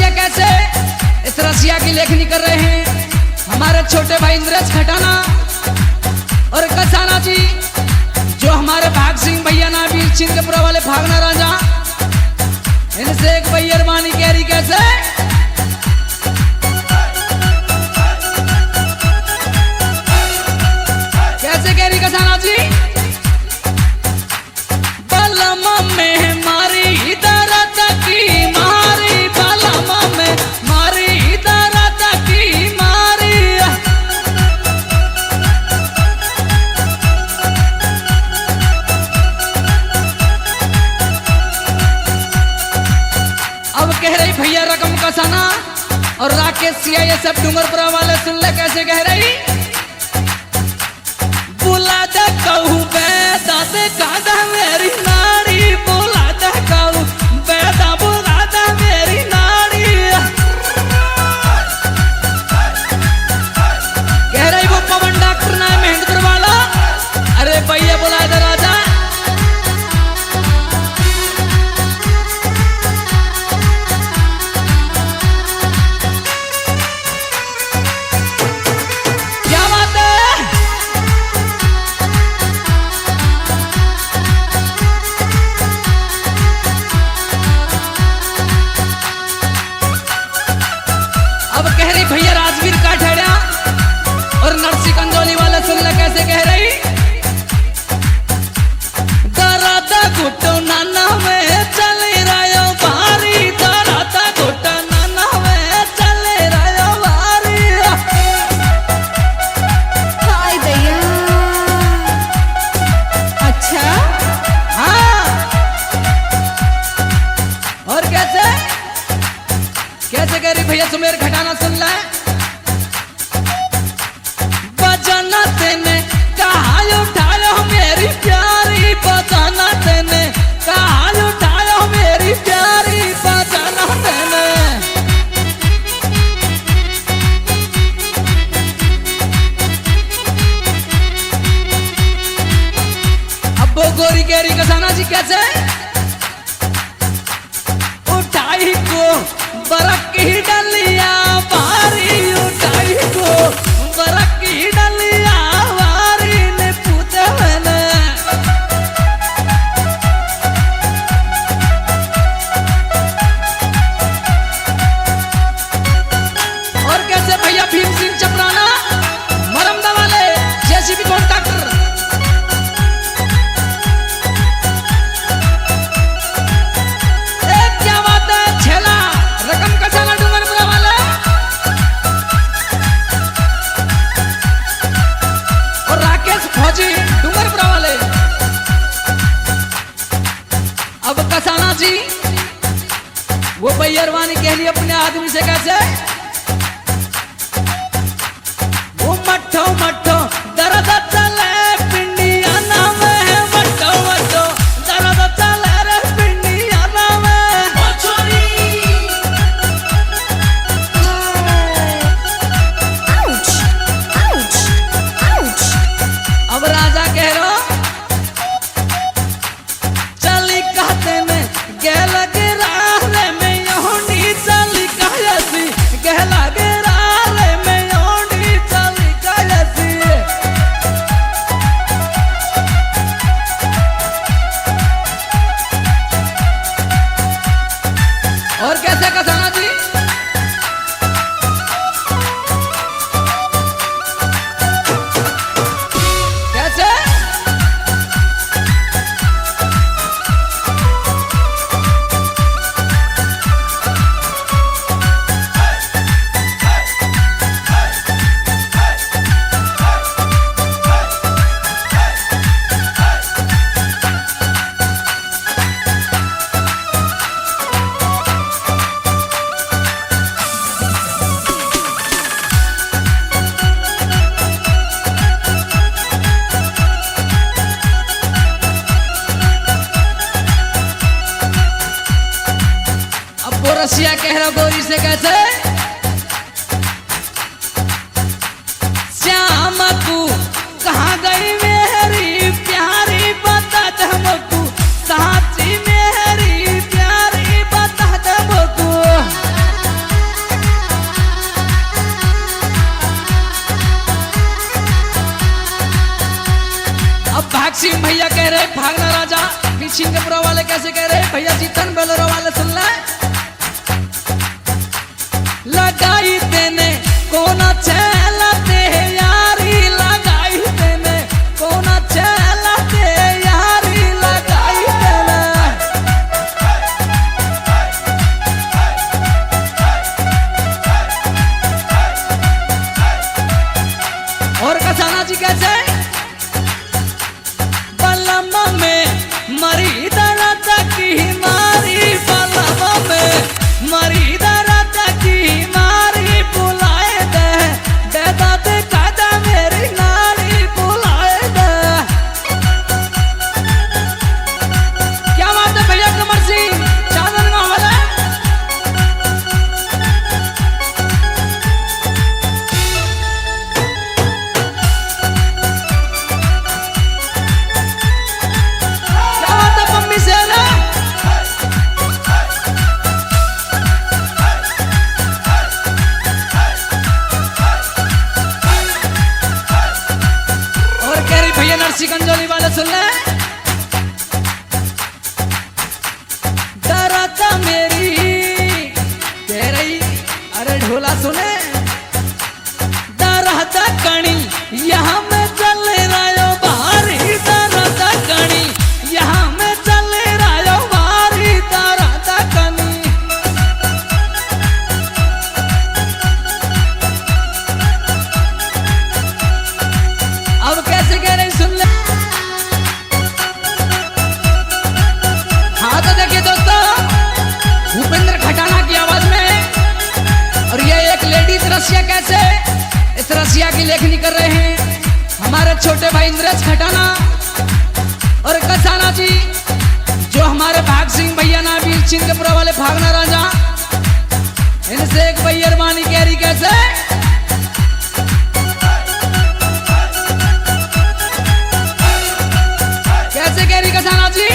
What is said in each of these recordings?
रसिया कैसे इस रसिया की लेखनी कर रहे हैं हमारे छोटे भाई इंद्रेश खटाना और कसाना जी, जो हमारे भाग सिंह भैया ना वीर चिंतपुरा वाले भागना राजा, इनसे एक बैरवानी कह रही कैसे कैसे कह रही कसाना जी। बलमा में मारी दर्द की मारी, बलमा में मारी दर्द की मारी, अब कह रही भैया रकम कसाना और राकेश सिया ये सब डूंगरपुरा वाले सुन ले कैसे कह रही। बुला दे कहूँ बेदा दे कादा मेरी नाड़ी, बुला दे कहूँ बेदा बुला दे मेरी नाड़ी, कह रही वो पवन डॉक्टर ना महेंद्र वाला, अरे भैया बुला दे राजा। भैया राजवीर का ठेड़ा और नरसी कंजोली वाले सुन ले कैसे कह रही। दरादा घुटो नाना में चले रहो भारी, दरादा घुटो नाना में चले रहो भारी। हाय दैया, अच्छा हाँ, और कैसे कैसे कह रही भैया सुमेर घटाना सुन ले। बजाना तेने कहा उठायो मेरी प्यारी, बजाना तेने कहा उठायो मेरी प्यारी, बजाना तेने। अब वो गोरी कह रही कसाना जी कैसे उठाई को बरक की डलिया भारी, उठाई को बरक की डलिया भारी ने पूछा मैंने। और कैसे भैया भीम सिंह चपराना मरमदा वाले जेसीबी कॉन्ट्रैक्टर, डूंगरपुरा वाले। अब कसाना जी वो बैरवानी कह ली अपने आदमी से कैसे, वो मट्ठो मट्ठो दर्द चले पिंडिया नाम है, मट्ठो मट्ठो दर्द चले रे पिंडिया नाम है। अब राजा कह रो चली कहते में गहल गिराले में योनी, चली कहसी गहल गिराले में योनी, चली कहसी। और कैसे कसाना जी कैसे रसिया कह रहा गोरी से कैसे श्याम तू कहाँ गई मेरी प्यारी बता दे हमको साची मेरी प्यारी बता दे हमको। भाग सिंह भैया कह रहे भागना राजा, सिंहपुरा वाले कैसे कह रहे भैया जीतन बेलोरो वाले सुन ले। लगाई तेने कोना चलाते यारी, लगाई तेने कोना चलाते यारी, लगाई तेने। और कसाना जी कैसे बलमा में मरी दर्द की मारी, बलमा में मरी दर्द की मारी, बुलाए दे बेदा दे कादा मेरी नारी, बुलाए दे। क्या बात है भैया कमर सिंह चांदन गांव वाले। क्या बात है मम्मी से ना। और कह रही भैया नरसी गंजोली वाले सुन ले। दर्द मेरी कह रही अरे ढोला सुने, दर्द कणी यहाँ में चल रहा भारी, दर्द कणी यहाँ में चल रहा भारी, दर्द कणी। अब कैसे कह रही सुन ले। हाँ तो देखिए दोस्तों भूपेंद्र खटाना की आवाज में, और ये एक लेडीज रसिया कैसे इस रसिया की लेखनी कर रहे हैं हमारे छोटे भाई इंद्रेश खटाना और कसाना जी, जो हमारे भाग सिंह भैया ना वीर चिंतपुरा वाले भागना राजा, इनसे एक बैरमानी कह रही कैसे। कैसे कह रही कसाना जी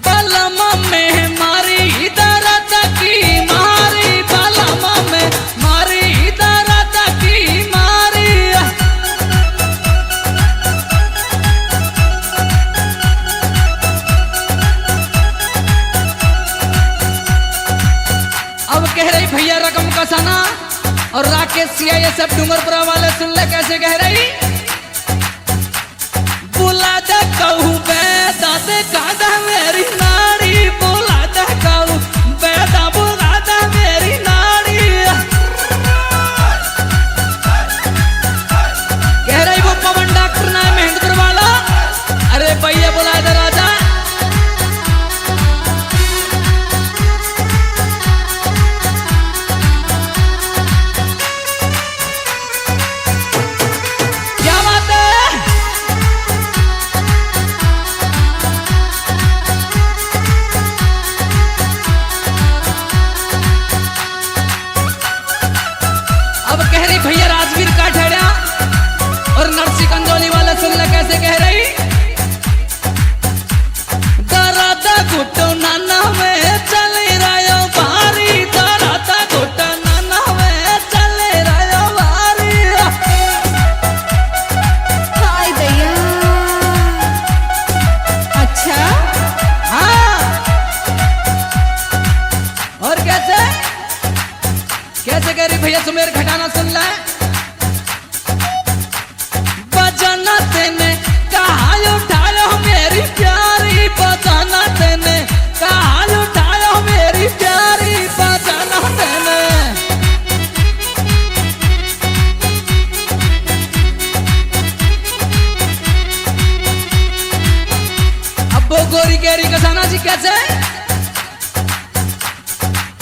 बलमा में मारी दर्द की मारी, बलमा में मारी दर्द की मारी। अब कह रही भैया रकम कसाना और राकेश सिया ये सब डूंगरपुरा वाले सुन ले कैसे कह रही। बुला दे कहूँ बेदा दे कादा मेरी नारी, बुला दे कहूँ बेदा बुला दे मेरी नारी। कह रही वो पवन डॉक्टर ना मेहंदपुर वाला, अरे भैया बुला दे राजा। क्या बात है। अब कह रही भैया राजवीर का ठेड़ा और नरसी कंजोली वाले सुन ले कैसे कह रही। दर्द घुटो नाना में चले रहा भारी, दर्द घुटो नाना में चले रहा भारी। हाय दैया। अच्छा हाँ और कैसे कैसे कह रही भैया सुमेर खटाना सुन ले। बजाना तेने कहा उठायो मेरी प्यारी, बजाना तेने कहा उठायो मेरी प्यारी, बजाना तेने। अब वो गोरी कह रही कसाना जी कैसे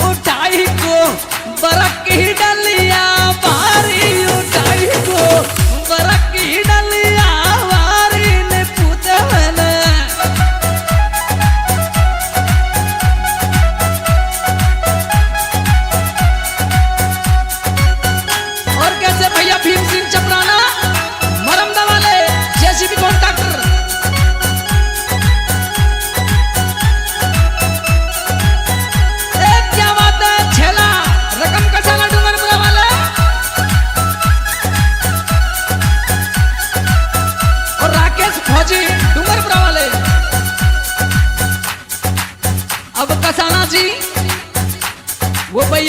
उठाई को बरक की डलिया भारी, उठाई को बरक की डलिया भारी ने पूछे मैंने। और कैसे भैया भीम सिंह चपराना मरमदा वाले जेसीबी कॉन्ट्रैक्टर। क्या बात है छेला रकम कसाना डूंगरपुरा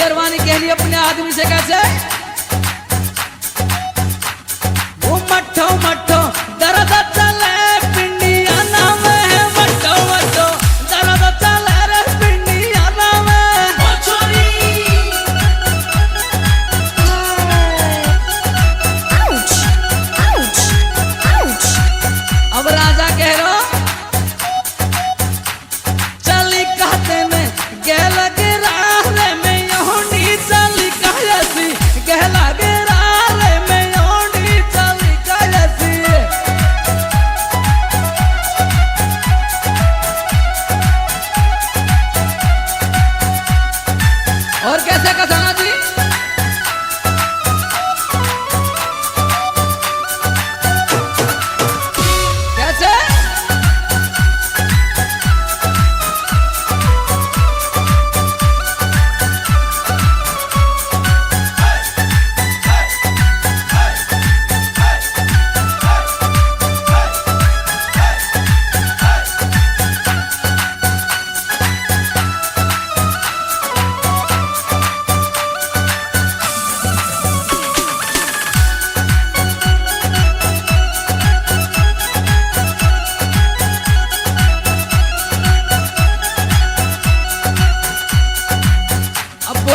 भैया रवानी कह ली अपने आदमी से कैसे वो मट्ठो मट्ठो दर्द चले पिंडिया नाम है मट्ठो मट्ठो दर्द चले रे पिंडिया नाम है छोरी अब राजा कह रो चली कहते में गहल गिरा रे में योनी चली कहसी गहला गिरा रे में योनी चली कहसी और कैसे कसाना जी कैसे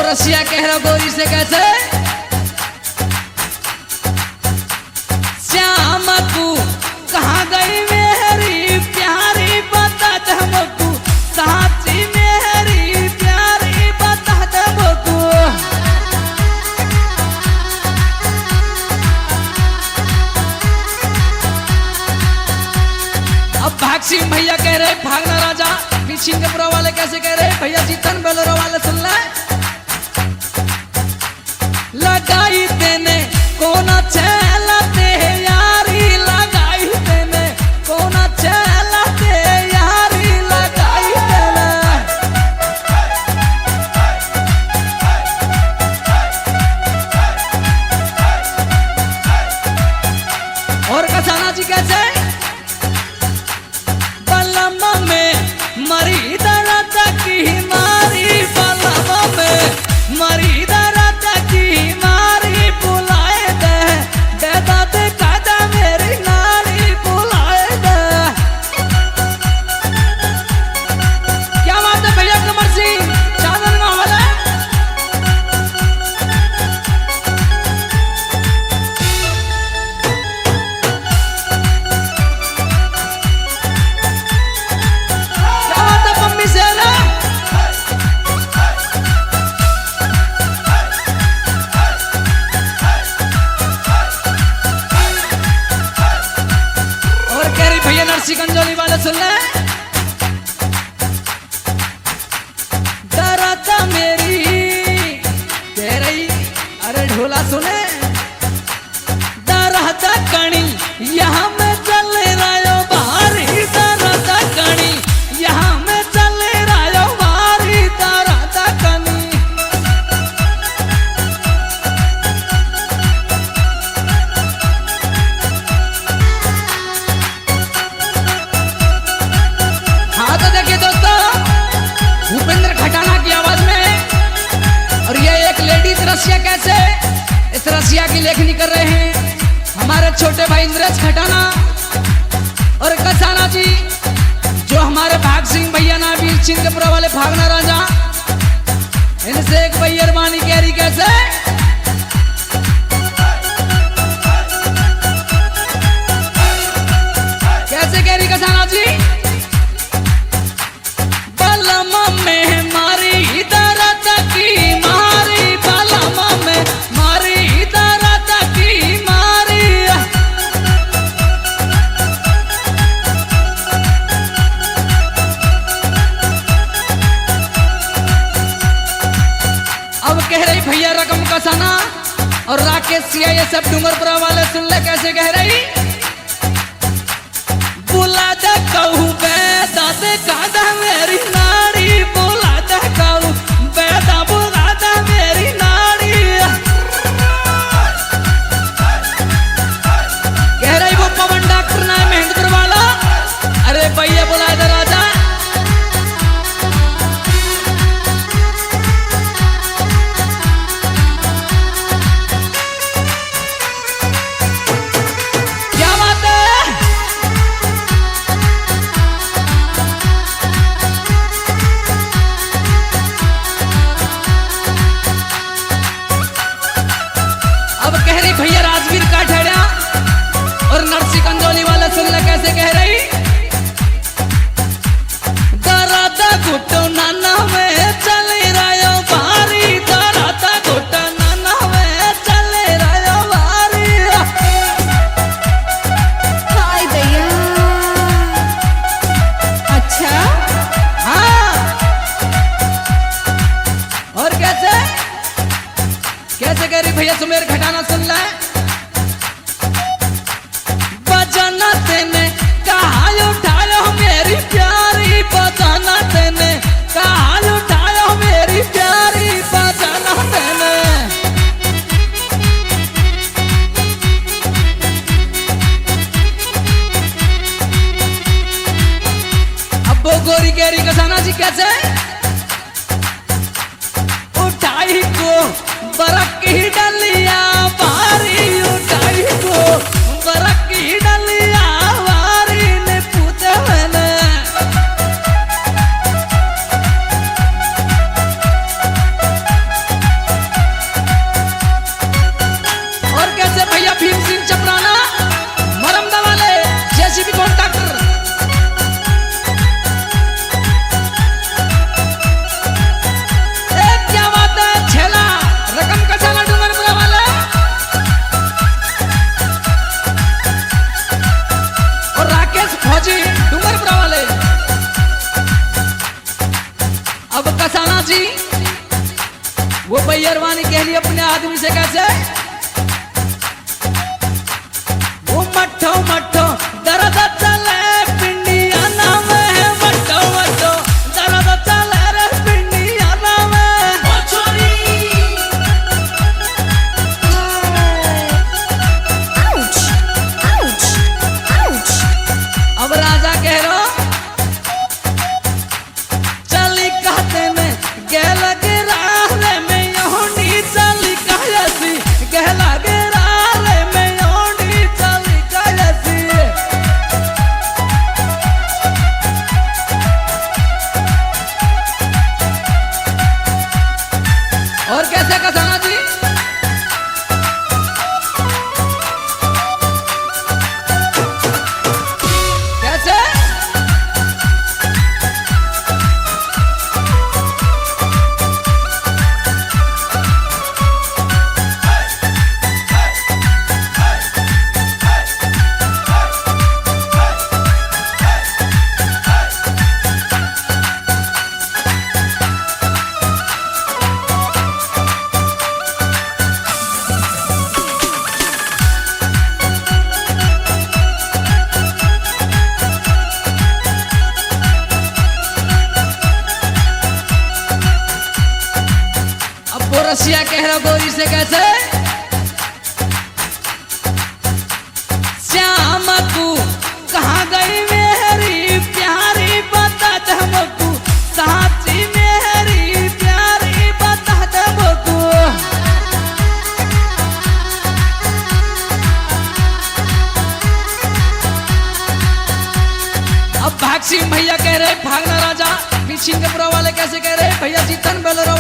रसिया कह रहा गोरी से कैसे श्याम तू कहाँ गई मेरी प्यारी बता दे हमको साची मेरी प्यारी बता दे हमको अब भाग सिंह भैया कह रहे भागना राजा पीछे के पुरा वाले कैसे कह रहे भैया जीतन बेलरो वाले सुन ले लगाई तेने कोना चलाते यारी लगाई तेने कोना चलाते यारी लगाई तेने और कसाना जी कैसे बलमा में मरी दर्द की मारी बलमा में मरी दर्द की मारी बुलाए दे दादे कादा मेरी नारी बुलाए दे क्या बात है भैया कमर सिंह चादर में वाला क्या बात है पम्मी से ना गंजोली वाले सुन ले दर्द मेरी तेरी अरे ढोला सुने दर्द कणी यहाँ में चल रहा बाहरी दर्द कणी यहाँ में चल रहा बाहरी दर्द कणी तो देखिए दोस्तों भूपेंद्र खटाना की आवाज में और ये एक लेडीज रसिया कैसे इस रसिया की लेखनी कर रहे हैं हमारे छोटे भाई इंद्रेश खटाना और कसाना जी जो हमारे भाग सिंह भैया ना वीर चिंतपुरा वाले भागना राजा इनसे एक भैया रवानी कह रही कैसे कैसे कह रही कसाना जी में मारी दर्द की मारी बलमा में मारी दर्द की मारी अब कह रही भैया रकम कसाना और राकेश सिया ये सब डूंगरपुरा वाले सुन ले कैसे कह रही बुला दे कहूँ बेदा दे कादा मेरी नारी बुला दे कहूँ बेदा बुला दे मेरी नारी कह रही वो पवन डॉक्टर ना मेहंदपुर वाला अरे भैया बुला दे राजा कह रही कसाना जी कैसे उठाई को बरक की डलिया बारी उठाई को बरक की डलिया बारी ने पूछे मैंने और कैसे भैया भीम सिंह चपराना मरमदा वाले जेसीबी कॉन्ट्रैक्टर क्या बात है छेला रकम कसाना डूंगरपुरा वाले और राकेश फौजी डूंगरपुरा वाले। अब कसाना जी वो बैरवानी कह रही अपने आदमी से कैसे वो मट्ठो मट्ठो दर्द चले पिंडिया नाम है मट्ठो मट्ठो दर्द चले रे पिंडिया नाम है छोरी। Ouch ouch ouch. अब राजा कह रो चली कहते में गहल गिरारे में योनी चली कहसी गहला गिरारे में योनी चली कहसी। और कैसे कसाना जी कैसे अब वो रसिया कह रहा गोरी से कैसे श्याम को कहाँ गई मेरी प्यारी बता हमको साची मेरी प्यारी बता हमको। अब भाग सिंह भैया कह रहे भागना राजा सिंहपुरा वाले कैसे कह रहे भैया जीतन बेलरो